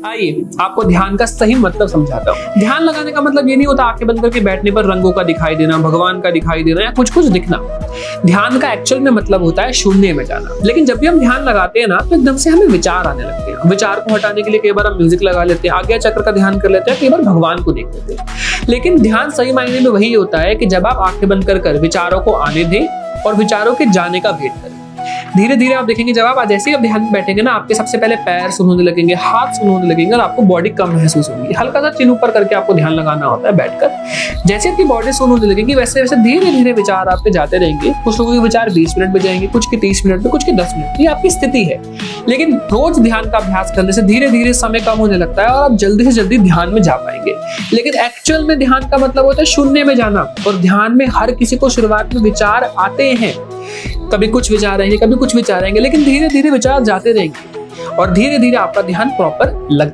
आइए आपको ध्यान का सही मतलब समझाता हूँ। ध्यान लगाने का मतलब ये नहीं होता आंखें बंद करके बैठने पर रंगों का दिखाई देना, भगवान का दिखाई देना या कुछ कुछ दिखना। ध्यान का एक्चुअल में मतलब होता है शून्य में जाना। लेकिन जब भी हम ध्यान लगाते हैं ना तो एकदम से हमें विचार आने लगते हैं। विचार को हटाने के लिए कई बार हम म्यूजिक लगा लेते हैं, आज्ञा चक्र का ध्यान कर लेते हैं, कई बार भगवान को देख लेते हैं। लेकिन ध्यान सही मायने में वही होता है कि जब आप आंखें बंद कर विचारों को आने दें और विचारों के जाने का वेट करें। धीरे धीरे आप देखेंगे जब आप जैसे ही आप ध्यान में बैठेंगे ना, आपके सबसे पहले पैर सुन होने लगेंगे, हाथ सुन होने लगेंगे और आपको बॉडी कम महसूस होगी। हल्का सा चिन ऊपर करके आपको ध्यान लगाना होता है बैठकर। जैसे आपकी बॉडी सुन होने लगेगी वैसे वैसे धीरे धीरे विचार आपके जाते रहेंगे। कुछ लोगों के विचार 20 मिनट में जाएंगे, कुछ के 30 मिनट में, कुछ के 10 मिनट। ये आपकी स्थिति है। लेकिन रोज ध्यान का अभ्यास करने से धीरे धीरे समय कम होने लगता है और आप जल्दी से जल्दी ध्यान में जा पाएंगे। लेकिन एक्चुअल में ध्यान का मतलब होता है शून्य में जाना। और ध्यान में हर किसी को शुरुआत में विचार आते हैं। कभी कुछ विचार आएंगे, कभी कुछ विचार आएंगे, लेकिन धीरे धीरे विचार जाते रहेंगे और धीरे धीरे आपका ध्यान प्रॉपर लग